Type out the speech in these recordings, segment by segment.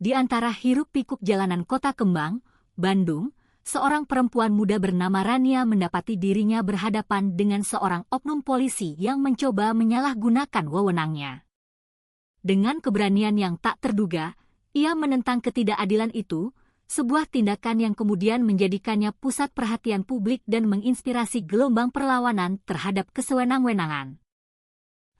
Di antara hiruk-pikuk jalanan kota kembang, Bandung, seorang perempuan muda bernama Rania mendapati dirinya berhadapan dengan seorang oknum polisi yang mencoba menyalahgunakan wewenangnya. Dengan keberanian yang tak terduga, ia menentang ketidakadilan itu, sebuah tindakan yang kemudian menjadikannya pusat perhatian publik dan menginspirasi gelombang perlawanan terhadap kesewenang-wenangan.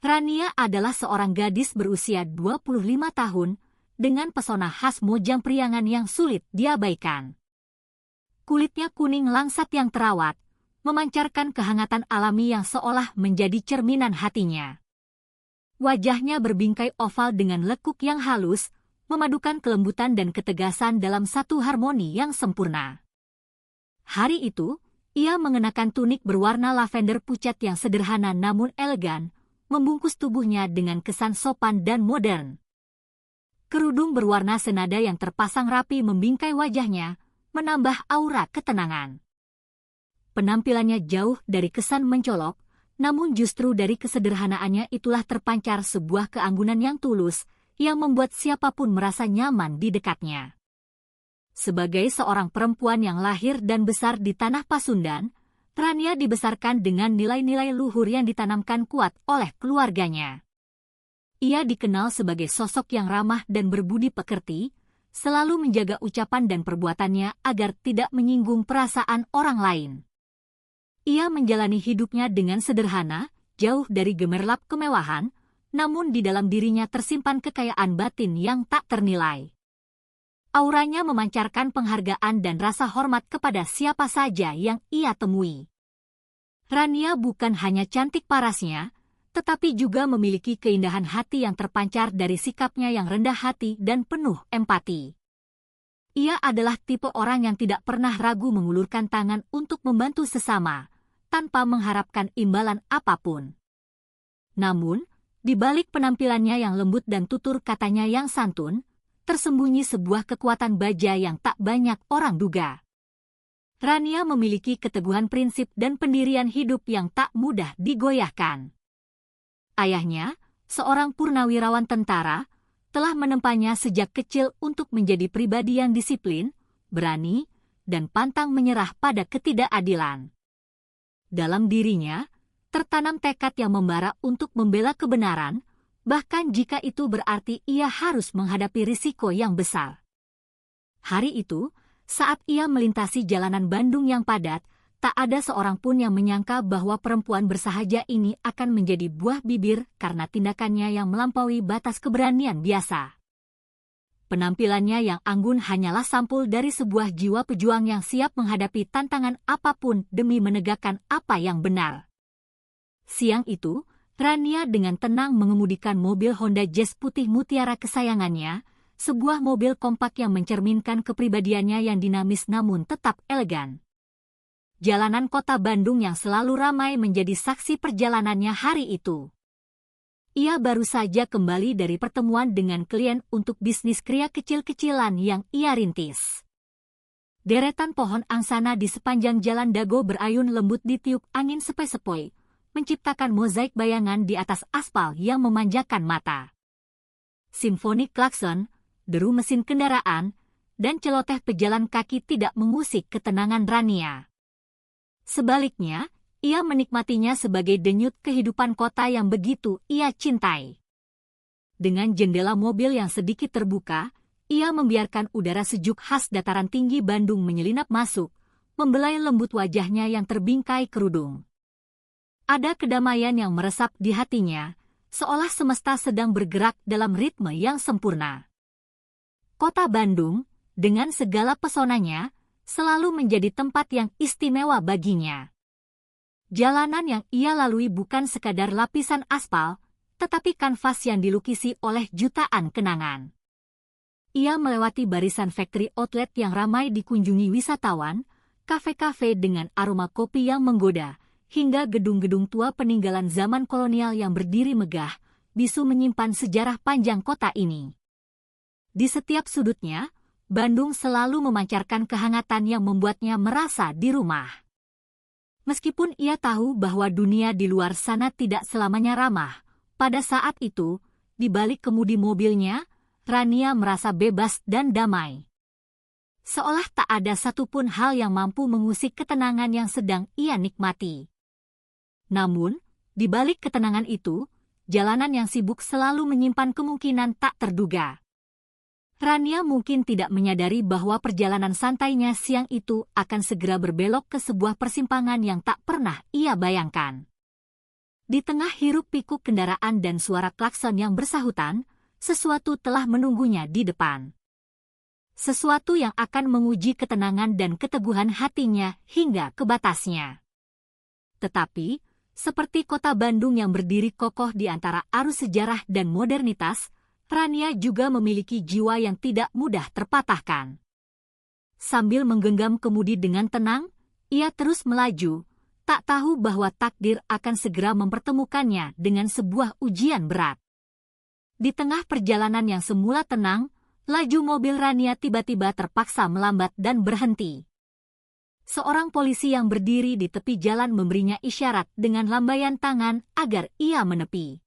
Rania adalah seorang gadis berusia 25 tahun, dengan pesona khas Mojang Priangan yang sulit diabaikan. Kulitnya kuning langsat yang terawat, memancarkan kehangatan alami yang seolah menjadi cerminan hatinya. Wajahnya berbingkai oval dengan lekuk yang halus, memadukan kelembutan dan ketegasan dalam satu harmoni yang sempurna. Hari itu, ia mengenakan tunik berwarna lavender pucat yang sederhana namun elegan, membungkus tubuhnya dengan kesan sopan dan modern. Kerudung berwarna senada yang terpasang rapi membingkai wajahnya, menambah aura ketenangan. Penampilannya jauh dari kesan mencolok, namun justru dari kesederhanaannya itulah terpancar sebuah keanggunan yang tulus, yang membuat siapapun merasa nyaman di dekatnya. Sebagai seorang perempuan yang lahir dan besar di tanah Pasundan, Rania dibesarkan dengan nilai-nilai luhur yang ditanamkan kuat oleh keluarganya. Ia dikenal sebagai sosok yang ramah dan berbudi pekerti, selalu menjaga ucapan dan perbuatannya agar tidak menyinggung perasaan orang lain. Ia menjalani hidupnya dengan sederhana, jauh dari gemerlap kemewahan, namun di dalam dirinya tersimpan kekayaan batin yang tak ternilai. Auranya memancarkan penghargaan dan rasa hormat kepada siapa saja yang ia temui. Rania bukan hanya cantik parasnya, tetapi juga memiliki keindahan hati yang terpancar dari sikapnya yang rendah hati dan penuh empati. Ia adalah tipe orang yang tidak pernah ragu mengulurkan tangan untuk membantu sesama, tanpa mengharapkan imbalan apapun. Namun, di balik penampilannya yang lembut dan tutur katanya yang santun, tersembunyi sebuah kekuatan baja yang tak banyak orang duga. Rania memiliki keteguhan prinsip dan pendirian hidup yang tak mudah digoyahkan. Ayahnya, seorang purnawirawan tentara, telah menempanya sejak kecil untuk menjadi pribadi yang disiplin, berani, dan pantang menyerah pada ketidakadilan. Dalam dirinya, tertanam tekad yang membara untuk membela kebenaran, bahkan jika itu berarti ia harus menghadapi risiko yang besar. Hari itu, saat ia melintasi jalanan Bandung yang padat, tak ada seorang pun yang menyangka bahwa perempuan bersahaja ini akan menjadi buah bibir karena tindakannya yang melampaui batas keberanian biasa. Penampilannya yang anggun hanyalah sampul dari sebuah jiwa pejuang yang siap menghadapi tantangan apapun demi menegakkan apa yang benar. Siang itu, Rania dengan tenang mengemudikan mobil Honda Jazz putih mutiara kesayangannya, sebuah mobil kompak yang mencerminkan kepribadiannya yang dinamis namun tetap elegan. Jalanan kota Bandung yang selalu ramai menjadi saksi perjalanannya hari itu. Ia baru saja kembali dari pertemuan dengan klien untuk bisnis kria kecil-kecilan yang ia rintis. Deretan pohon angsana di sepanjang jalan Dago berayun lembut ditiup angin sepoi-sepoi, menciptakan mozaik bayangan di atas aspal yang memanjakan mata. Simfoni klakson, deru mesin kendaraan, dan celoteh pejalan kaki tidak mengusik ketenangan Rania. Sebaliknya, ia menikmatinya sebagai denyut kehidupan kota yang begitu ia cintai. Dengan jendela mobil yang sedikit terbuka, ia membiarkan udara sejuk khas dataran tinggi Bandung menyelinap masuk, membelai lembut wajahnya yang terbingkai kerudung. Ada kedamaian yang meresap di hatinya, seolah semesta sedang bergerak dalam ritme yang sempurna. Kota Bandung, dengan segala pesonanya, selalu menjadi tempat yang istimewa baginya. Jalanan yang ia lalui bukan sekadar lapisan aspal, tetapi kanvas yang dilukisi oleh jutaan kenangan. Ia melewati barisan factory outlet yang ramai dikunjungi wisatawan, kafe-kafe dengan aroma kopi yang menggoda, hingga gedung-gedung tua peninggalan zaman kolonial yang berdiri megah, bisu menyimpan sejarah panjang kota ini. Di setiap sudutnya, Bandung selalu memancarkan kehangatan yang membuatnya merasa di rumah. Meskipun ia tahu bahwa dunia di luar sana tidak selamanya ramah, pada saat itu, di balik kemudi mobilnya, Rania merasa bebas dan damai. Seolah tak ada satupun hal yang mampu mengusik ketenangan yang sedang ia nikmati. Namun, di balik ketenangan itu, jalanan yang sibuk selalu menyimpan kemungkinan tak terduga. Rania mungkin tidak menyadari bahwa perjalanan santainya siang itu akan segera berbelok ke sebuah persimpangan yang tak pernah ia bayangkan. Di tengah hiruk-pikuk kendaraan dan suara klakson yang bersahutan, sesuatu telah menunggunya di depan. Sesuatu yang akan menguji ketenangan dan keteguhan hatinya hingga ke batasnya. Tetapi, seperti kota Bandung yang berdiri kokoh di antara arus sejarah dan modernitas, Rania juga memiliki jiwa yang tidak mudah terpatahkan. Sambil menggenggam kemudi dengan tenang, ia terus melaju, tak tahu bahwa takdir akan segera mempertemukannya dengan sebuah ujian berat. Di tengah perjalanan yang semula tenang, laju mobil Rania tiba-tiba terpaksa melambat dan berhenti. Seorang polisi yang berdiri di tepi jalan memberinya isyarat dengan lambaian tangan agar ia menepi.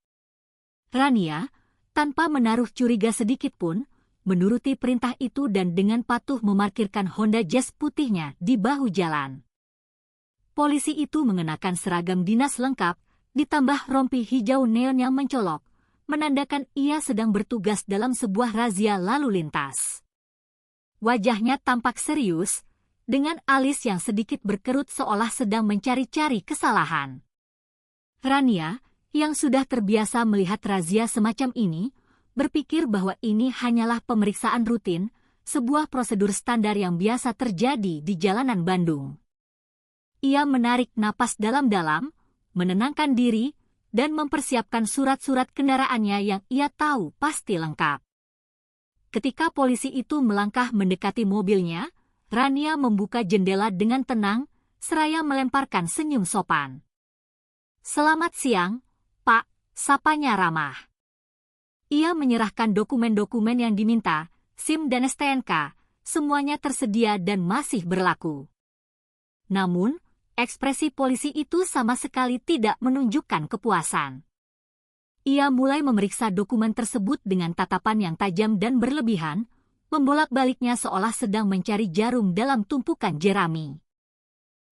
Rania, tanpa menaruh curiga sedikit pun, menuruti perintah itu dan dengan patuh memarkirkan Honda Jazz putihnya di bahu jalan. Polisi itu mengenakan seragam dinas lengkap, ditambah rompi hijau neon yang mencolok, menandakan ia sedang bertugas dalam sebuah razia lalu lintas. Wajahnya tampak serius, dengan alis yang sedikit berkerut seolah sedang mencari-cari kesalahan. Rania, yang sudah terbiasa melihat razia semacam ini, berpikir bahwa ini hanyalah pemeriksaan rutin, sebuah prosedur standar yang biasa terjadi di jalanan Bandung. Ia menarik napas dalam-dalam, menenangkan diri, dan mempersiapkan surat-surat kendaraannya yang ia tahu pasti lengkap. Ketika polisi itu melangkah mendekati mobilnya, Rania membuka jendela dengan tenang, seraya melemparkan senyum sopan. "Selamat siang, Pak," sapanya ramah. Ia menyerahkan dokumen-dokumen yang diminta, SIM dan STNK, semuanya tersedia dan masih berlaku. Namun, ekspresi polisi itu sama sekali tidak menunjukkan kepuasan. Ia mulai memeriksa dokumen tersebut dengan tatapan yang tajam dan berlebihan, membolak-baliknya seolah sedang mencari jarum dalam tumpukan jerami.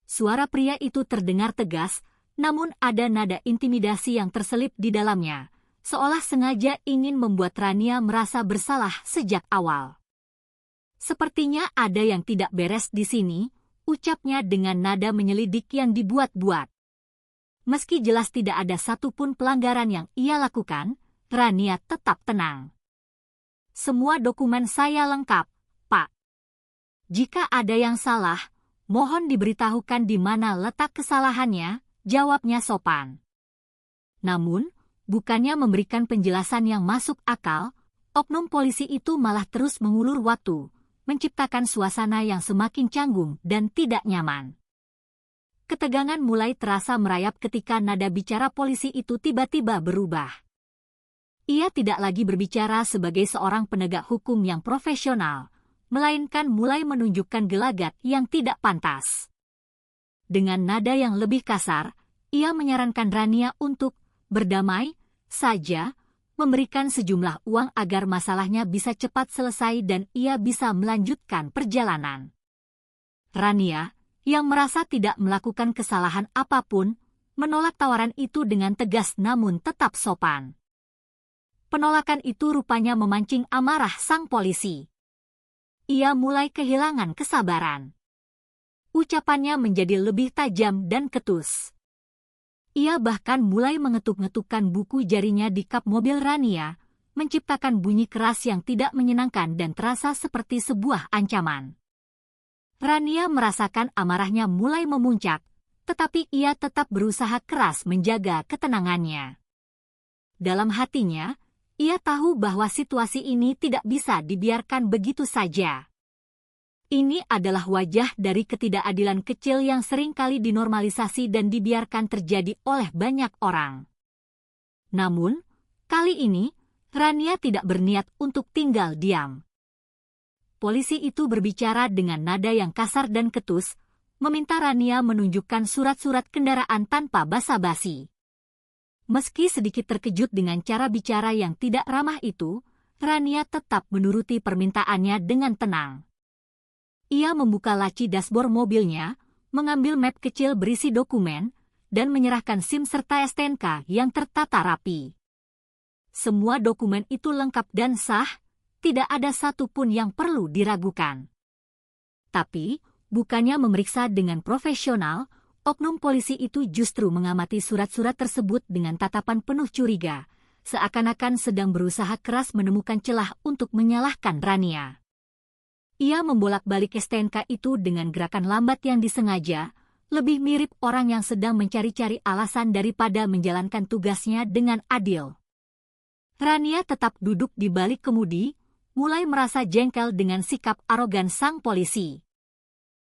Suara pria itu terdengar tegas, namun ada nada intimidasi yang terselip di dalamnya, seolah sengaja ingin membuat Rania merasa bersalah sejak awal. "Sepertinya ada yang tidak beres di sini," ucapnya dengan nada menyelidik yang dibuat-buat. Meski jelas tidak ada satupun pelanggaran yang ia lakukan, Rania tetap tenang. "Semua dokumen saya lengkap, Pak. Jika ada yang salah, mohon diberitahukan di mana letak kesalahannya," jawabnya sopan. Namun, bukannya memberikan penjelasan yang masuk akal, oknum polisi itu malah terus mengulur waktu, menciptakan suasana yang semakin canggung dan tidak nyaman. Ketegangan mulai terasa merayap ketika nada bicara polisi itu tiba-tiba berubah. Ia tidak lagi berbicara sebagai seorang penegak hukum yang profesional, melainkan mulai menunjukkan gelagat yang tidak pantas. Dengan nada yang lebih kasar, ia menyarankan Rania untuk berdamai saja, memberikan sejumlah uang agar masalahnya bisa cepat selesai dan ia bisa melanjutkan perjalanan. Rania, yang merasa tidak melakukan kesalahan apapun, menolak tawaran itu dengan tegas namun tetap sopan. Penolakan itu rupanya memancing amarah sang polisi. Ia mulai kehilangan kesabaran. Ucapannya menjadi lebih tajam dan ketus. Ia bahkan mulai mengetuk-ngetukkan buku jarinya di kap mobil Rania, menciptakan bunyi keras yang tidak menyenangkan dan terasa seperti sebuah ancaman. Rania merasakan amarahnya mulai memuncak, tetapi ia tetap berusaha keras menjaga ketenangannya. Dalam hatinya, ia tahu bahwa situasi ini tidak bisa dibiarkan begitu saja. Ini adalah wajah dari ketidakadilan kecil yang seringkali dinormalisasi dan dibiarkan terjadi oleh banyak orang. Namun, kali ini, Rania tidak berniat untuk tinggal diam. Polisi itu berbicara dengan nada yang kasar dan ketus, meminta Rania menunjukkan surat-surat kendaraan tanpa basa-basi. Meski sedikit terkejut dengan cara bicara yang tidak ramah itu, Rania tetap menuruti permintaannya dengan tenang. Ia membuka laci dashboard mobilnya, mengambil map kecil berisi dokumen, dan menyerahkan SIM serta STNK yang tertata rapi. Semua dokumen itu lengkap dan sah, tidak ada satupun yang perlu diragukan. Tapi, bukannya memeriksa dengan profesional, oknum polisi itu justru mengamati surat-surat tersebut dengan tatapan penuh curiga, seakan-akan sedang berusaha keras menemukan celah untuk menyalahkan Rania. Ia membolak-balik STNK itu dengan gerakan lambat yang disengaja, lebih mirip orang yang sedang mencari-cari alasan daripada menjalankan tugasnya dengan adil. Rania tetap duduk di balik kemudi, mulai merasa jengkel dengan sikap arogan sang polisi.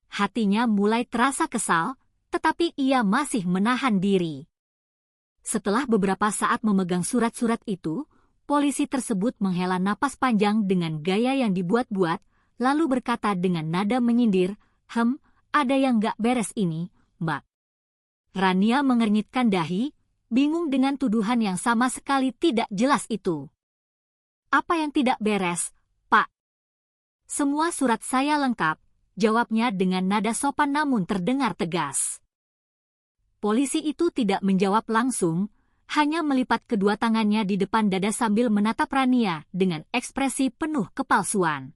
Hatinya mulai terasa kesal, tetapi ia masih menahan diri. Setelah beberapa saat memegang surat-surat itu, polisi tersebut menghela napas panjang dengan gaya yang dibuat-buat, lalu berkata dengan nada menyindir, ada yang gak beres ini, Mbak." Rania mengernyitkan dahi, bingung dengan tuduhan yang sama sekali tidak jelas itu. "Apa yang tidak beres, Pak?" "Semua surat saya lengkap," jawabnya dengan nada sopan namun terdengar tegas. Polisi itu tidak menjawab langsung, hanya melipat kedua tangannya di depan dada sambil menatap Rania dengan ekspresi penuh kepalsuan.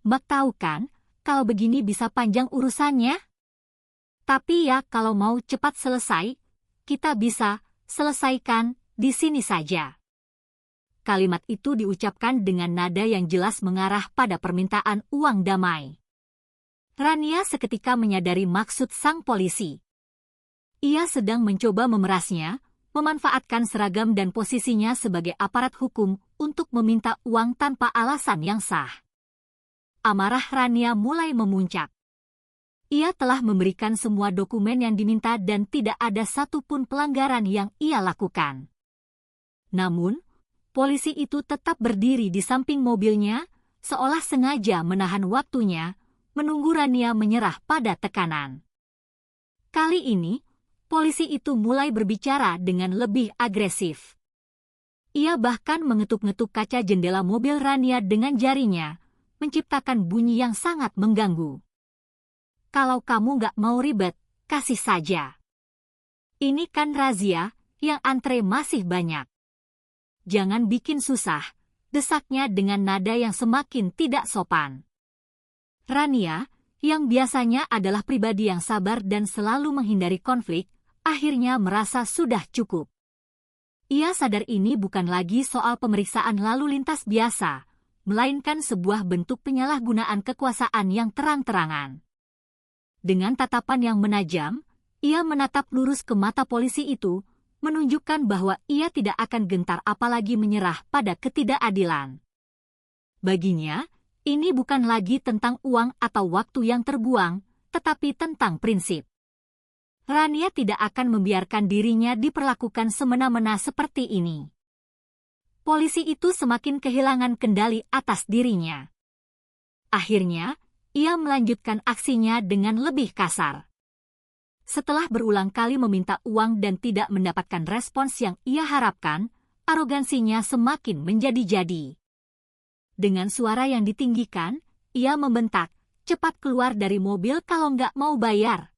"Mbak tahu kan, kalau begini bisa panjang urusannya? Tapi ya kalau mau cepat selesai, kita bisa selesaikan di sini saja." Kalimat itu diucapkan dengan nada yang jelas mengarah pada permintaan uang damai. Rania seketika menyadari maksud sang polisi. Ia sedang mencoba memerasnya, memanfaatkan seragam dan posisinya sebagai aparat hukum untuk meminta uang tanpa alasan yang sah. Amarah Rania mulai memuncak. Ia telah memberikan semua dokumen yang diminta dan tidak ada satupun pelanggaran yang ia lakukan. Namun, polisi itu tetap berdiri di samping mobilnya, seolah sengaja menahan waktunya, menunggu Rania menyerah pada tekanan. Kali ini, polisi itu mulai berbicara dengan lebih agresif. Ia bahkan mengetuk-ngetuk kaca jendela mobil Rania dengan jarinya, menciptakan bunyi yang sangat mengganggu. "Kalau kamu nggak mau ribet, kasih saja. Ini kan razia, yang antre masih banyak. Jangan bikin susah," desaknya dengan nada yang semakin tidak sopan. Rania, yang biasanya adalah pribadi yang sabar dan selalu menghindari konflik, akhirnya merasa sudah cukup. Ia sadar ini bukan lagi soal pemeriksaan lalu lintas biasa, melainkan sebuah bentuk penyalahgunaan kekuasaan yang terang-terangan. Dengan tatapan yang menajam, ia menatap lurus ke mata polisi itu, menunjukkan bahwa ia tidak akan gentar apalagi menyerah pada ketidakadilan. Baginya, ini bukan lagi tentang uang atau waktu yang terbuang, tetapi tentang prinsip. Rania tidak akan membiarkan dirinya diperlakukan semena-mena seperti ini. Polisi itu semakin kehilangan kendali atas dirinya. Akhirnya, ia melanjutkan aksinya dengan lebih kasar. Setelah berulang kali meminta uang dan tidak mendapatkan respons yang ia harapkan, arogansinya semakin menjadi-jadi. Dengan suara yang ditinggikan, ia membentak, "Cepat keluar dari mobil kalau nggak mau bayar.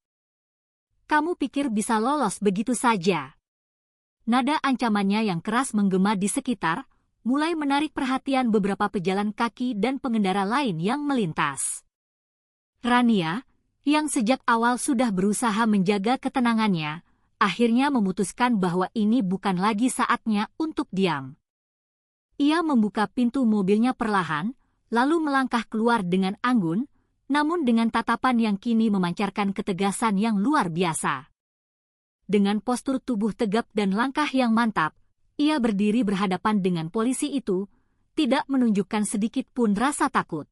Kamu pikir bisa lolos begitu saja?" Nada ancamannya yang keras menggema di sekitar, mulai menarik perhatian beberapa pejalan kaki dan pengendara lain yang melintas. Rania, yang sejak awal sudah berusaha menjaga ketenangannya, akhirnya memutuskan bahwa ini bukan lagi saatnya untuk diam. Ia membuka pintu mobilnya perlahan, lalu melangkah keluar dengan anggun, namun dengan tatapan yang kini memancarkan ketegasan yang luar biasa. Dengan postur tubuh tegap dan langkah yang mantap, ia berdiri berhadapan dengan polisi itu, tidak menunjukkan sedikit pun rasa takut.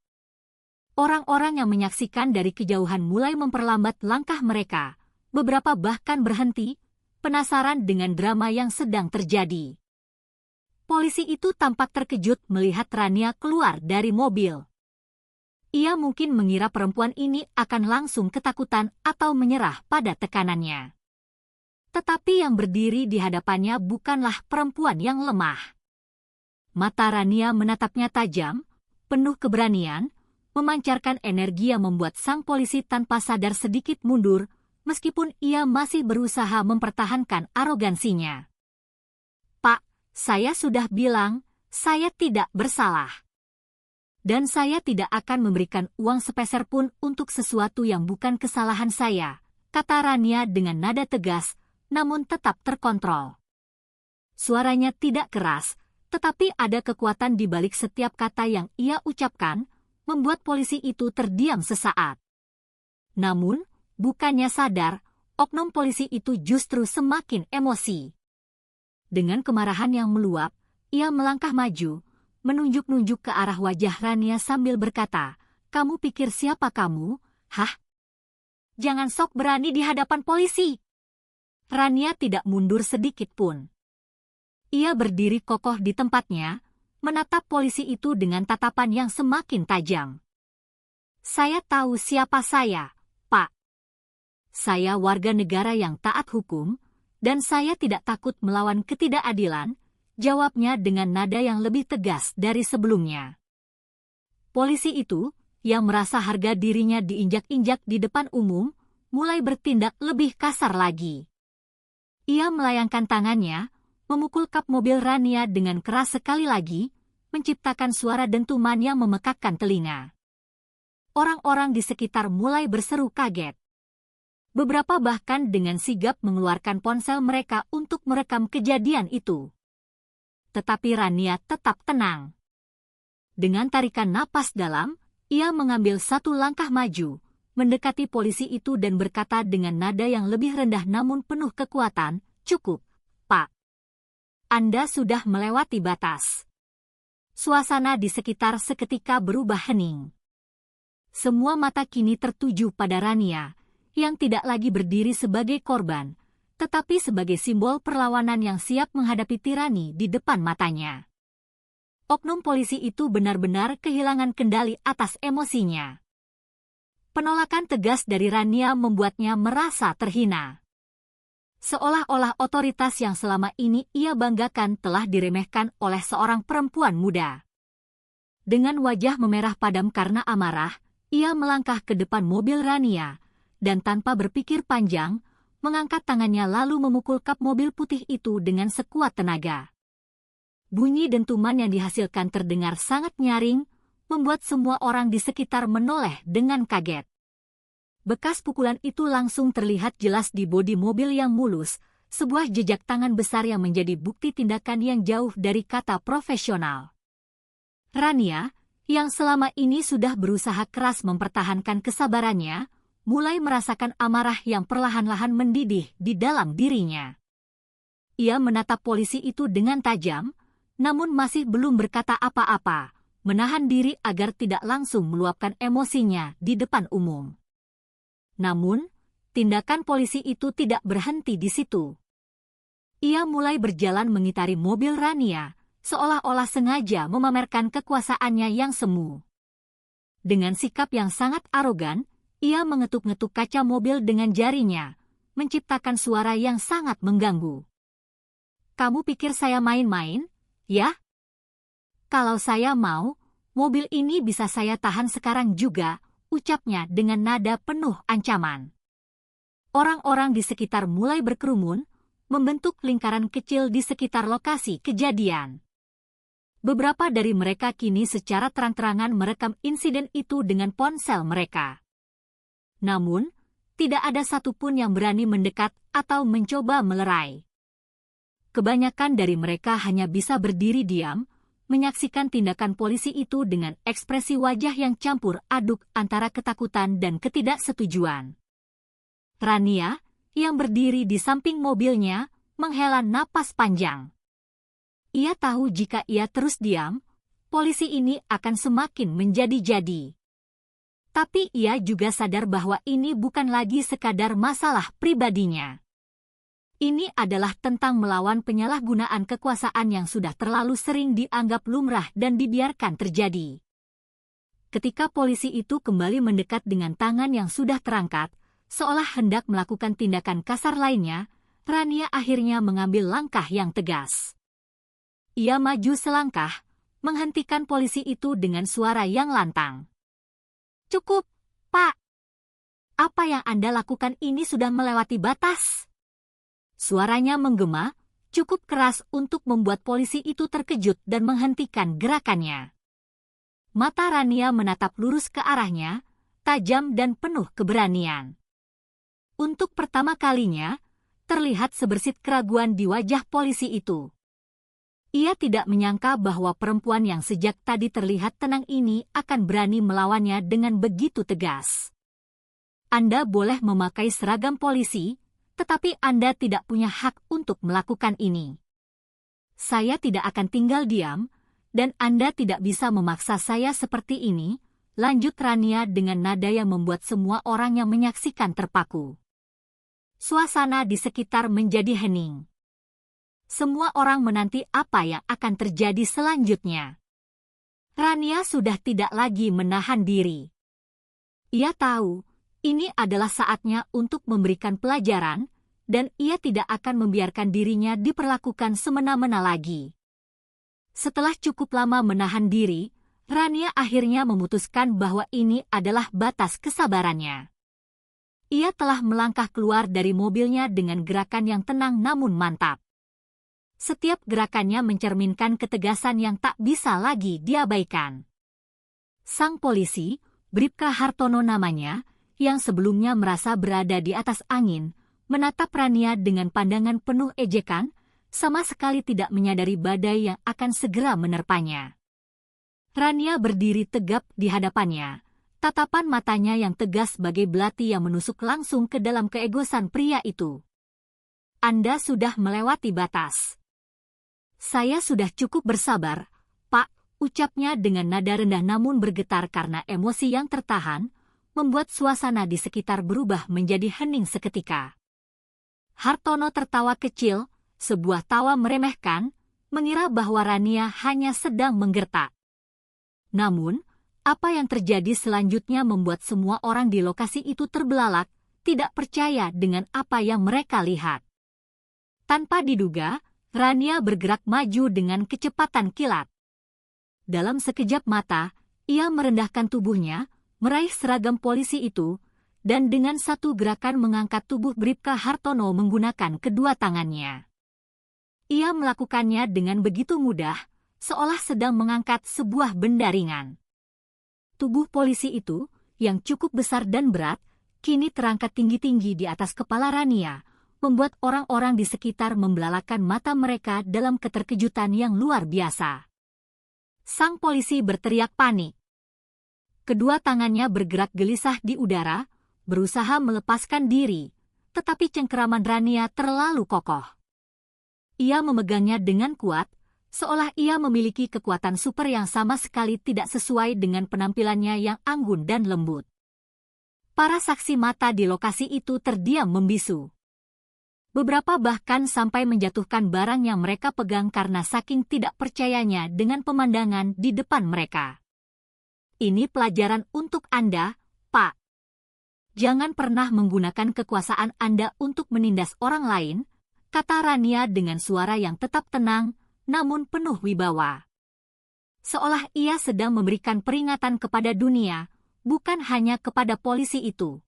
Orang-orang yang menyaksikan dari kejauhan mulai memperlambat langkah mereka, beberapa bahkan berhenti, penasaran dengan drama yang sedang terjadi. Polisi itu tampak terkejut melihat Rania keluar dari mobil. Ia mungkin mengira perempuan ini akan langsung ketakutan atau menyerah pada tekanannya. Tetapi yang berdiri di hadapannya bukanlah perempuan yang lemah. Mata Rania menatapnya tajam, penuh keberanian, memancarkan energi yang membuat sang polisi tanpa sadar sedikit mundur, meskipun ia masih berusaha mempertahankan arogansinya. "Pak, saya sudah bilang, saya tidak bersalah. Dan saya tidak akan memberikan uang sepeser pun untuk sesuatu yang bukan kesalahan saya," kata Rania dengan nada tegas, namun tetap terkontrol. Suaranya tidak keras, tetapi ada kekuatan di balik setiap kata yang ia ucapkan, membuat polisi itu terdiam sesaat. Namun, bukannya sadar, oknum polisi itu justru semakin emosi. Dengan kemarahan yang meluap, ia melangkah maju, menunjuk-nunjuk ke arah wajah Rania sambil berkata, "Kamu pikir siapa kamu? Hah? Jangan sok berani di hadapan polisi." Rania tidak mundur sedikit pun. Ia berdiri kokoh di tempatnya, menatap polisi itu dengan tatapan yang semakin tajam. "Saya tahu siapa saya, Pak. Saya warga negara yang taat hukum, dan saya tidak takut melawan ketidakadilan," jawabnya dengan nada yang lebih tegas dari sebelumnya. Polisi itu, yang merasa harga dirinya diinjak-injak di depan umum, mulai bertindak lebih kasar lagi. Ia melayangkan tangannya, memukul kap mobil Rania dengan keras sekali lagi, menciptakan suara dentuman yang memekakkan telinga. Orang-orang di sekitar mulai berseru kaget. Beberapa bahkan dengan sigap mengeluarkan ponsel mereka untuk merekam kejadian itu. Tetapi Rania tetap tenang. Dengan tarikan napas dalam, ia mengambil satu langkah maju, mendekati polisi itu dan berkata dengan nada yang lebih rendah namun penuh kekuatan, "Cukup, Pak. Anda sudah melewati batas." Suasana di sekitar seketika berubah hening. Semua mata kini tertuju pada Rania, yang tidak lagi berdiri sebagai korban, tetapi sebagai simbol perlawanan yang siap menghadapi tirani di depan matanya. Oknum polisi itu benar-benar kehilangan kendali atas emosinya. Penolakan tegas dari Rania membuatnya merasa terhina. Seolah-olah otoritas yang selama ini ia banggakan telah diremehkan oleh seorang perempuan muda. Dengan wajah memerah padam karena amarah, ia melangkah ke depan mobil Rania, dan tanpa berpikir panjang, mengangkat tangannya lalu memukul kap mobil putih itu dengan sekuat tenaga. Bunyi dentuman yang dihasilkan terdengar sangat nyaring, membuat semua orang di sekitar menoleh dengan kaget. Bekas pukulan itu langsung terlihat jelas di bodi mobil yang mulus, sebuah jejak tangan besar yang menjadi bukti tindakan yang jauh dari kata profesional. Rania, yang selama ini sudah berusaha keras mempertahankan kesabarannya, mulai merasakan amarah yang perlahan-lahan mendidih di dalam dirinya. Ia menatap polisi itu dengan tajam, namun masih belum berkata apa-apa, menahan diri agar tidak langsung meluapkan emosinya di depan umum. Namun, tindakan polisi itu tidak berhenti di situ. Ia mulai berjalan mengitari mobil Rania, seolah-olah sengaja memamerkan kekuasaannya yang semu. Dengan sikap yang sangat arogan, ia mengetuk-ngetuk kaca mobil dengan jarinya, menciptakan suara yang sangat mengganggu. "Kamu pikir saya main-main, ya? Kalau saya mau, mobil ini bisa saya tahan sekarang juga," ucapnya dengan nada penuh ancaman. Orang-orang di sekitar mulai berkerumun, membentuk lingkaran kecil di sekitar lokasi kejadian. Beberapa dari mereka kini secara terang-terangan merekam insiden itu dengan ponsel mereka. Namun, tidak ada satupun yang berani mendekat atau mencoba melerai. Kebanyakan dari mereka hanya bisa berdiri diam, menyaksikan tindakan polisi itu dengan ekspresi wajah yang campur aduk antara ketakutan dan ketidaksetujuan. Rania, yang berdiri di samping mobilnya, menghela napas panjang. Ia tahu jika ia terus diam, polisi ini akan semakin menjadi-jadi. Tapi ia juga sadar bahwa ini bukan lagi sekadar masalah pribadinya. Ini adalah tentang melawan penyalahgunaan kekuasaan yang sudah terlalu sering dianggap lumrah dan dibiarkan terjadi. Ketika polisi itu kembali mendekat dengan tangan yang sudah terangkat, seolah hendak melakukan tindakan kasar lainnya, Rania akhirnya mengambil langkah yang tegas. Ia maju selangkah, menghentikan polisi itu dengan suara yang lantang. "Cukup, Pak. Apa yang Anda lakukan ini sudah melewati batas." Suaranya menggema, cukup keras untuk membuat polisi itu terkejut dan menghentikan gerakannya. Mata Rania menatap lurus ke arahnya, tajam dan penuh keberanian. Untuk pertama kalinya, terlihat sebersit keraguan di wajah polisi itu. Ia tidak menyangka bahwa perempuan yang sejak tadi terlihat tenang ini akan berani melawannya dengan begitu tegas. "Anda boleh memakai seragam polisi, tetapi Anda tidak punya hak untuk melakukan ini. Saya tidak akan tinggal diam, dan Anda tidak bisa memaksa saya seperti ini," lanjut Rania dengan nada yang membuat semua orang yang menyaksikan terpaku. Suasana di sekitar menjadi hening. Semua orang menanti apa yang akan terjadi selanjutnya. Rania sudah tidak lagi menahan diri. Ia tahu, ini adalah saatnya untuk memberikan pelajaran, dan ia tidak akan membiarkan dirinya diperlakukan semena-mena lagi. Setelah cukup lama menahan diri, Rania akhirnya memutuskan bahwa ini adalah batas kesabarannya. Ia telah melangkah keluar dari mobilnya dengan gerakan yang tenang namun mantap. Setiap gerakannya mencerminkan ketegasan yang tak bisa lagi diabaikan. Sang polisi, Bribka Hartono namanya, yang sebelumnya merasa berada di atas angin, menatap Rania dengan pandangan penuh ejekan, sama sekali tidak menyadari badai yang akan segera menerpanya. Rania berdiri tegap di hadapannya. Tatapan matanya yang tegas bagai belati yang menusuk langsung ke dalam keegosan pria itu. "Anda sudah melewati batas." "Saya sudah cukup bersabar, Pak," ucapnya dengan nada rendah namun bergetar karena emosi yang tertahan, membuat suasana di sekitar berubah menjadi hening seketika. Hartono tertawa kecil, sebuah tawa meremehkan, mengira bahwa Rania hanya sedang menggertak. Namun, apa yang terjadi selanjutnya membuat semua orang di lokasi itu terbelalak, tidak percaya dengan apa yang mereka lihat. Tanpa diduga, Rania bergerak maju dengan kecepatan kilat. Dalam sekejap mata, ia merendahkan tubuhnya, meraih seragam polisi itu, dan dengan satu gerakan mengangkat tubuh Bribka Hartono menggunakan kedua tangannya. Ia melakukannya dengan begitu mudah, seolah sedang mengangkat sebuah benda ringan. Tubuh polisi itu, yang cukup besar dan berat, kini terangkat tinggi-tinggi di atas kepala Rania, membuat orang-orang di sekitar membelalakan mata mereka dalam keterkejutan yang luar biasa. Sang polisi berteriak panik. Kedua tangannya bergerak gelisah di udara, berusaha melepaskan diri, tetapi cengkeraman Rania terlalu kokoh. Ia memegangnya dengan kuat, seolah ia memiliki kekuatan super yang sama sekali tidak sesuai dengan penampilannya yang anggun dan lembut. Para saksi mata di lokasi itu terdiam membisu. Beberapa bahkan sampai menjatuhkan barang yang mereka pegang karena saking tidak percayanya dengan pemandangan di depan mereka. "Ini pelajaran untuk Anda, Pak. Jangan pernah menggunakan kekuasaan Anda untuk menindas orang lain," kata Rania dengan suara yang tetap tenang, namun penuh wibawa. Seolah ia sedang memberikan peringatan kepada dunia, bukan hanya kepada polisi itu.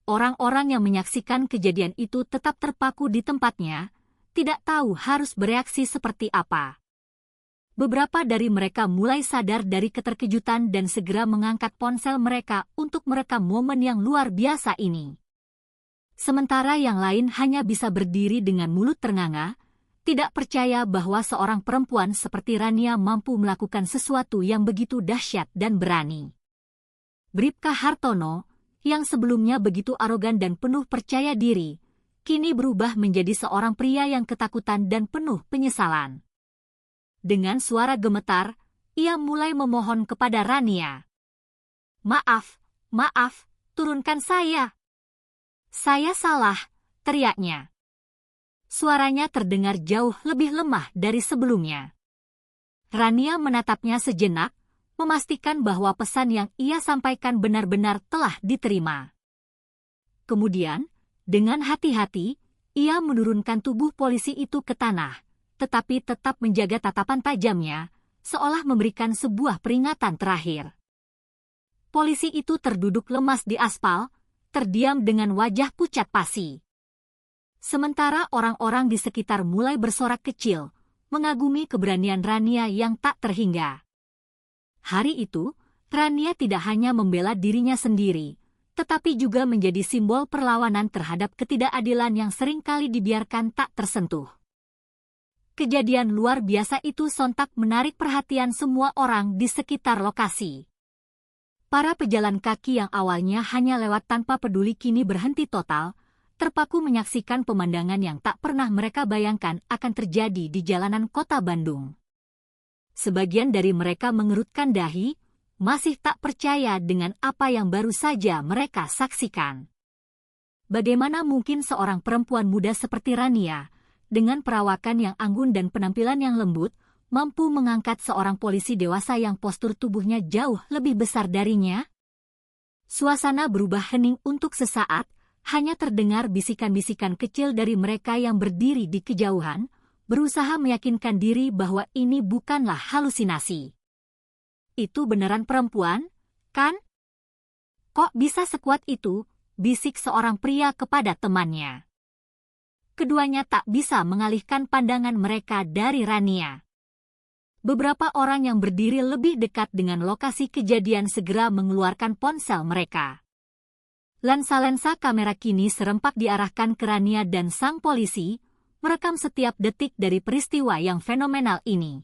Orang-orang yang menyaksikan kejadian itu tetap terpaku di tempatnya, tidak tahu harus bereaksi seperti apa. Beberapa dari mereka mulai sadar dari keterkejutan dan segera mengangkat ponsel mereka untuk merekam momen yang luar biasa ini. Sementara yang lain hanya bisa berdiri dengan mulut ternganga, tidak percaya bahwa seorang perempuan seperti Rania mampu melakukan sesuatu yang begitu dahsyat dan berani. Bribka Hartono, yang sebelumnya begitu arogan dan penuh percaya diri, kini berubah menjadi seorang pria yang ketakutan dan penuh penyesalan. Dengan suara gemetar, ia mulai memohon kepada Rania. Maaf, turunkan saya. Saya salah," teriaknya. Suaranya terdengar jauh lebih lemah dari sebelumnya. Rania menatapnya sejenak, memastikan bahwa pesan yang ia sampaikan benar-benar telah diterima. Kemudian, dengan hati-hati, ia menurunkan tubuh polisi itu ke tanah, tetapi tetap menjaga tatapan tajamnya, seolah memberikan sebuah peringatan terakhir. Polisi itu terduduk lemas di aspal, terdiam dengan wajah pucat pasi. Sementara orang-orang di sekitar mulai bersorak kecil, mengagumi keberanian Rania yang tak terhingga. Hari itu, Rania tidak hanya membela dirinya sendiri, tetapi juga menjadi simbol perlawanan terhadap ketidakadilan yang seringkali dibiarkan tak tersentuh. Kejadian luar biasa itu sontak menarik perhatian semua orang di sekitar lokasi. Para pejalan kaki yang awalnya hanya lewat tanpa peduli kini berhenti total, terpaku menyaksikan pemandangan yang tak pernah mereka bayangkan akan terjadi di jalanan kota Bandung. Sebagian dari mereka mengerutkan dahi, masih tak percaya dengan apa yang baru saja mereka saksikan. Bagaimana mungkin seorang perempuan muda seperti Rania, dengan perawakan yang anggun dan penampilan yang lembut, mampu mengangkat seorang polisi dewasa yang postur tubuhnya jauh lebih besar darinya? Suasana berubah hening untuk sesaat, hanya terdengar bisikan-bisikan kecil dari mereka yang berdiri di kejauhan, berusaha meyakinkan diri bahwa ini bukanlah halusinasi. Itu beneran perempuan, kan? Kok bisa sekuat itu? Bisik seorang pria kepada temannya. Keduanya tak bisa mengalihkan pandangan mereka dari Rania. Beberapa orang yang berdiri lebih dekat dengan lokasi kejadian segera mengeluarkan ponsel mereka. Lensa-lensa kamera kini serempak diarahkan ke Rania dan sang polisi, merekam setiap detik dari peristiwa yang fenomenal ini.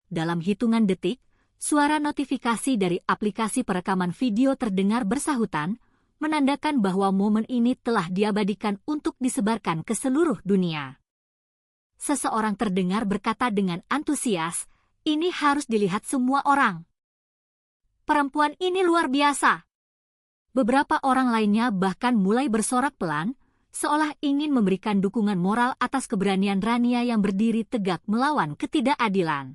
Dalam hitungan detik, suara notifikasi dari aplikasi perekaman video terdengar bersahutan, menandakan bahwa momen ini telah diabadikan untuk disebarkan ke seluruh dunia. Seseorang terdengar berkata dengan antusias, "Ini harus dilihat semua orang. Perempuan ini luar biasa." Beberapa orang lainnya bahkan mulai bersorak pelan, seolah ingin memberikan dukungan moral atas keberanian Rania yang berdiri tegak melawan ketidakadilan.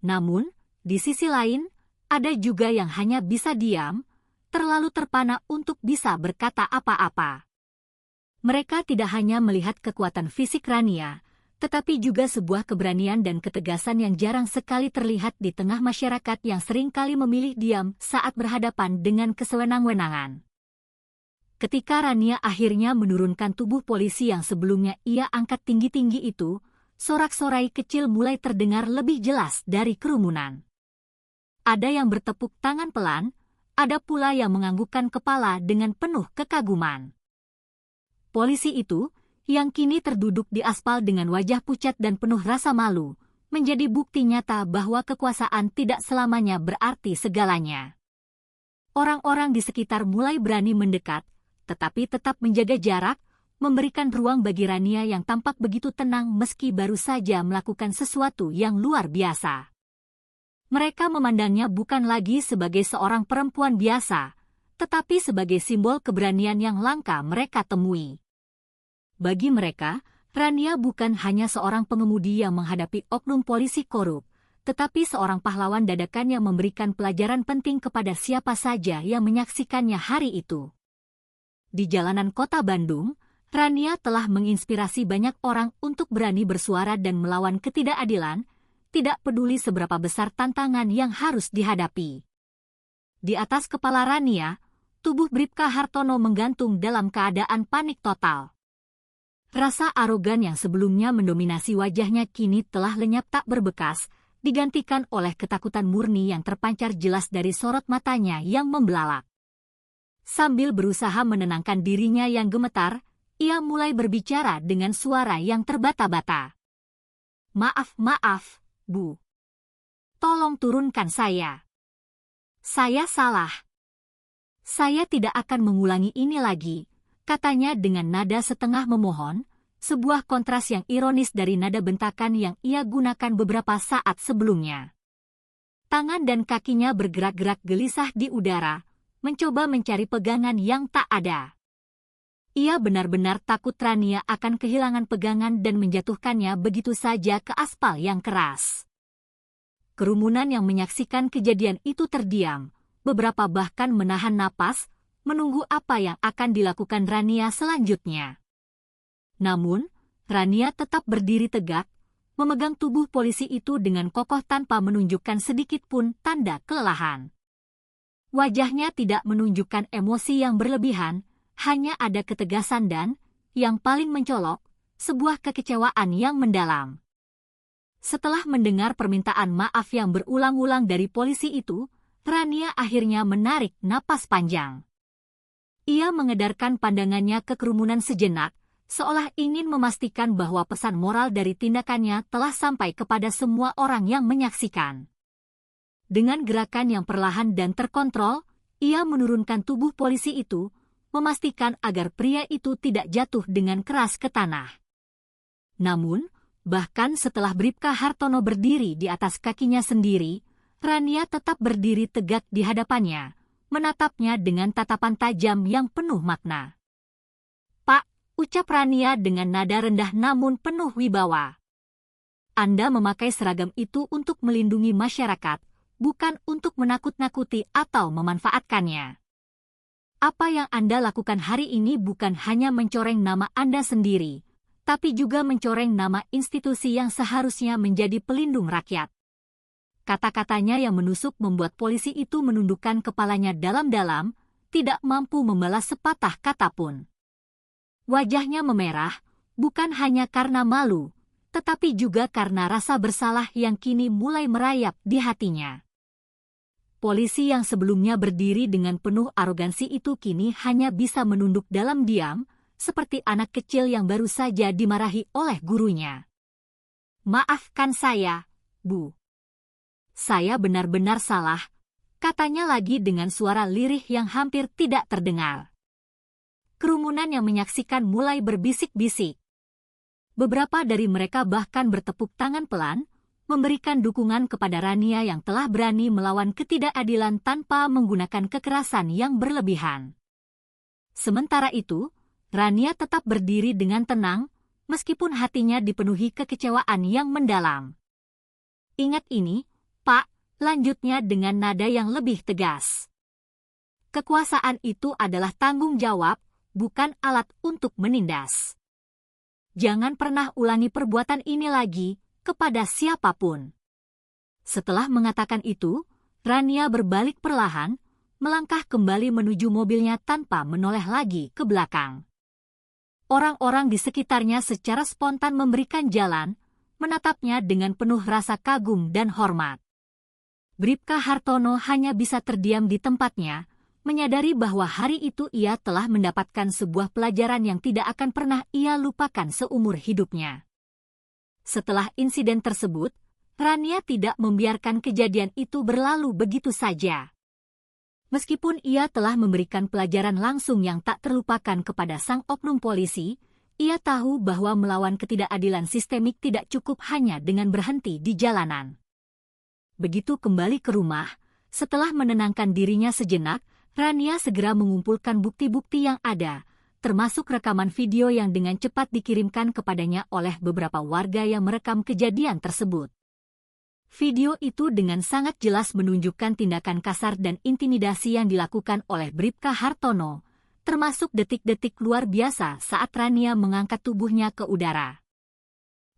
Namun, di sisi lain, ada juga yang hanya bisa diam, terlalu terpana untuk bisa berkata apa-apa. Mereka tidak hanya melihat kekuatan fisik Rania, tetapi juga sebuah keberanian dan ketegasan yang jarang sekali terlihat di tengah masyarakat yang seringkali memilih diam saat berhadapan dengan kesewenang-wenangan. Ketika Rania akhirnya menurunkan tubuh polisi yang sebelumnya ia angkat tinggi-tinggi itu, sorak-sorai kecil mulai terdengar lebih jelas dari kerumunan. Ada yang bertepuk tangan pelan, ada pula yang menganggukkan kepala dengan penuh kekaguman. Polisi itu, yang kini terduduk di aspal dengan wajah pucat dan penuh rasa malu, menjadi bukti nyata bahwa kekuasaan tidak selamanya berarti segalanya. Orang-orang di sekitar mulai berani mendekat, tetapi tetap menjaga jarak, memberikan ruang bagi Rania yang tampak begitu tenang meski baru saja melakukan sesuatu yang luar biasa. Mereka memandangnya bukan lagi sebagai seorang perempuan biasa, tetapi sebagai simbol keberanian yang langka mereka temui. Bagi mereka, Rania bukan hanya seorang pengemudi yang menghadapi oknum polisi korup, tetapi seorang pahlawan dadakan yang memberikan pelajaran penting kepada siapa saja yang menyaksikannya hari itu. Di jalanan kota Bandung, Rania telah menginspirasi banyak orang untuk berani bersuara dan melawan ketidakadilan, tidak peduli seberapa besar tantangan yang harus dihadapi. Di atas kepala Rania, tubuh Bribka Hartono menggantung dalam keadaan panik total. Rasa arogan yang sebelumnya mendominasi wajahnya kini telah lenyap tak berbekas, digantikan oleh ketakutan murni yang terpancar jelas dari sorot matanya yang membelalak. Sambil berusaha menenangkan dirinya yang gemetar, ia mulai berbicara dengan suara yang terbata-bata. "Maaf, Bu. Tolong turunkan saya. Saya salah. Saya tidak akan mengulangi ini lagi," katanya dengan nada setengah memohon, sebuah kontras yang ironis dari nada bentakan yang ia gunakan beberapa saat sebelumnya. Tangan dan kakinya bergerak-gerak gelisah di udara, mencoba mencari pegangan yang tak ada. Ia benar-benar takut Rania akan kehilangan pegangan dan menjatuhkannya begitu saja ke aspal yang keras. Kerumunan yang menyaksikan kejadian itu terdiam, beberapa bahkan menahan napas, menunggu apa yang akan dilakukan Rania selanjutnya. Namun, Rania tetap berdiri tegak, memegang tubuh polisi itu dengan kokoh tanpa menunjukkan sedikit pun tanda kelelahan. Wajahnya tidak menunjukkan emosi yang berlebihan, hanya ada ketegasan dan, yang paling mencolok, sebuah kekecewaan yang mendalam. Setelah mendengar permintaan maaf yang berulang-ulang dari polisi itu, Rania akhirnya menarik napas panjang. Ia mengedarkan pandangannya ke kerumunan sejenak, seolah ingin memastikan bahwa pesan moral dari tindakannya telah sampai kepada semua orang yang menyaksikan. Dengan gerakan yang perlahan dan terkontrol, ia menurunkan tubuh polisi itu, memastikan agar pria itu tidak jatuh dengan keras ke tanah. Namun, bahkan setelah Bribka Hartono berdiri di atas kakinya sendiri, Rania tetap berdiri tegak di hadapannya, menatapnya dengan tatapan tajam yang penuh makna. "Pak," ucap Rania dengan nada rendah namun penuh wibawa. "Anda memakai seragam itu untuk melindungi masyarakat, bukan untuk menakut-nakuti atau memanfaatkannya. Apa yang Anda lakukan hari ini bukan hanya mencoreng nama Anda sendiri, tapi juga mencoreng nama institusi yang seharusnya menjadi pelindung rakyat." Kata-katanya yang menusuk membuat polisi itu menundukkan kepalanya dalam-dalam, tidak mampu membalas sepatah kata pun. Wajahnya memerah, bukan hanya karena malu, tetapi juga karena rasa bersalah yang kini mulai merayap di hatinya. Polisi yang sebelumnya berdiri dengan penuh arogansi itu kini hanya bisa menunduk dalam diam, seperti anak kecil yang baru saja dimarahi oleh gurunya. "Maafkan saya, Bu. Saya benar-benar salah," katanya lagi dengan suara lirih yang hampir tidak terdengar. Kerumunan yang menyaksikan mulai berbisik-bisik. Beberapa dari mereka bahkan bertepuk tangan pelan, memberikan dukungan kepada Rania yang telah berani melawan ketidakadilan tanpa menggunakan kekerasan yang berlebihan. Sementara itu, Rania tetap berdiri dengan tenang, meskipun hatinya dipenuhi kekecewaan yang mendalam. "Ingat ini, Pak," lanjutnya dengan nada yang lebih tegas. "Kekuasaan itu adalah tanggung jawab, bukan alat untuk menindas. Jangan pernah ulangi perbuatan ini lagi kepada siapapun." Setelah mengatakan itu, Rania berbalik perlahan, melangkah kembali menuju mobilnya tanpa menoleh lagi ke belakang. Orang-orang di sekitarnya secara spontan memberikan jalan, menatapnya dengan penuh rasa kagum dan hormat. Bribka Hartono hanya bisa terdiam di tempatnya, menyadari bahwa hari itu ia telah mendapatkan sebuah pelajaran yang tidak akan pernah ia lupakan seumur hidupnya. Setelah insiden tersebut, Rania tidak membiarkan kejadian itu berlalu begitu saja. Meskipun ia telah memberikan pelajaran langsung yang tak terlupakan kepada sang oknum polisi, ia tahu bahwa melawan ketidakadilan sistemik tidak cukup hanya dengan berhenti di jalanan. Begitu kembali ke rumah, setelah menenangkan dirinya sejenak, Rania segera mengumpulkan bukti-bukti yang ada, termasuk rekaman video yang dengan cepat dikirimkan kepadanya oleh beberapa warga yang merekam kejadian tersebut. Video itu dengan sangat jelas menunjukkan tindakan kasar dan intimidasi yang dilakukan oleh Bribka Hartono, termasuk detik-detik luar biasa saat Rania mengangkat tubuhnya ke udara.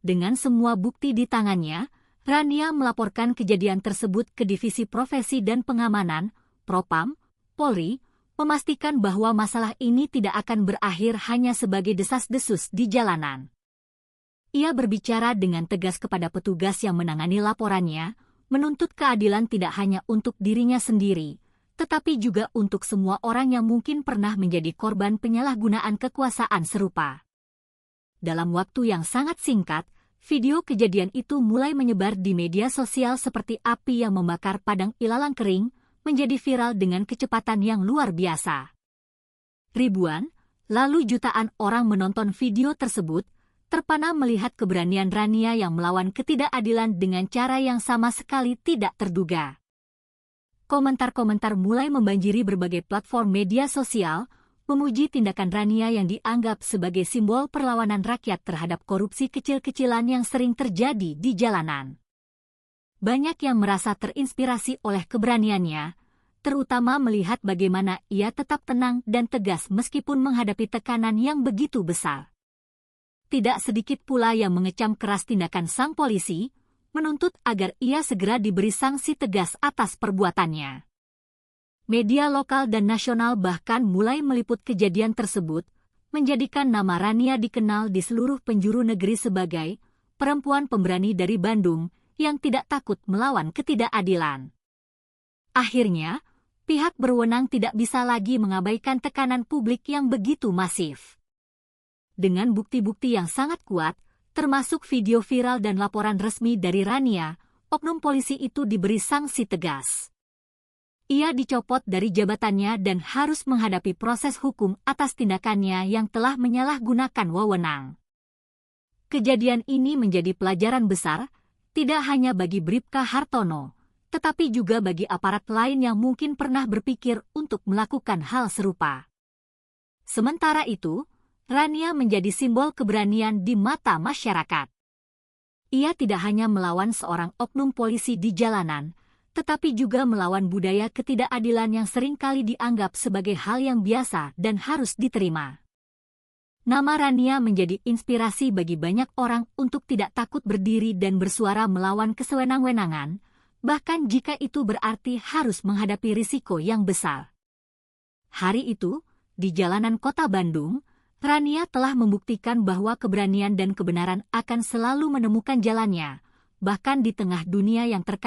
Dengan semua bukti di tangannya, Rania melaporkan kejadian tersebut ke Divisi Profesi dan Pengamanan, Propam, Polri, memastikan bahwa masalah ini tidak akan berakhir hanya sebagai desas-desus di jalanan. Ia berbicara dengan tegas kepada petugas yang menangani laporannya, menuntut keadilan tidak hanya untuk dirinya sendiri, tetapi juga untuk semua orang yang mungkin pernah menjadi korban penyalahgunaan kekuasaan serupa. Dalam waktu yang sangat singkat, video kejadian itu mulai menyebar di media sosial seperti api yang membakar padang ilalang kering, menjadi viral dengan kecepatan yang luar biasa. Ribuan, lalu jutaan orang menonton video tersebut, terpana melihat keberanian Rania yang melawan ketidakadilan dengan cara yang sama sekali tidak terduga. Komentar-komentar mulai membanjiri berbagai platform media sosial, memuji tindakan Rania yang dianggap sebagai simbol perlawanan rakyat terhadap korupsi kecil-kecilan yang sering terjadi di jalanan. Banyak yang merasa terinspirasi oleh keberaniannya, terutama melihat bagaimana ia tetap tenang dan tegas meskipun menghadapi tekanan yang begitu besar. tidak sedikit pula yang mengecam keras tindakan sang polisi, menuntut agar ia segera diberi sanksi tegas atas perbuatannya. Media lokal dan nasional bahkan mulai meliput kejadian tersebut, menjadikan nama Rania dikenal di seluruh penjuru negeri sebagai perempuan pemberani dari Bandung yang tidak takut melawan ketidakadilan. Akhirnya, pihak berwenang tidak bisa lagi mengabaikan tekanan publik yang begitu masif. Dengan bukti-bukti yang sangat kuat, termasuk video viral dan laporan resmi dari Rania, oknum polisi itu diberi sanksi tegas. Ia dicopot dari jabatannya dan harus menghadapi proses hukum atas tindakannya yang telah menyalahgunakan wewenang. Kejadian ini menjadi pelajaran besar, tidak hanya bagi Bribka Hartono, tetapi juga bagi aparat lain yang mungkin pernah berpikir untuk melakukan hal serupa. Sementara itu, Rania menjadi simbol keberanian di mata masyarakat. Ia tidak hanya melawan seorang oknum polisi di jalanan, tetapi juga melawan budaya ketidakadilan yang seringkali dianggap sebagai hal yang biasa dan harus diterima. Nama Rania menjadi inspirasi bagi banyak orang untuk tidak takut berdiri dan bersuara melawan kesewenang-wenangan, bahkan jika itu berarti harus menghadapi risiko yang besar. Hari itu, di jalanan kota Bandung, Rania telah membuktikan bahwa keberanian dan kebenaran akan selalu menemukan jalannya, bahkan di tengah dunia yang terkadang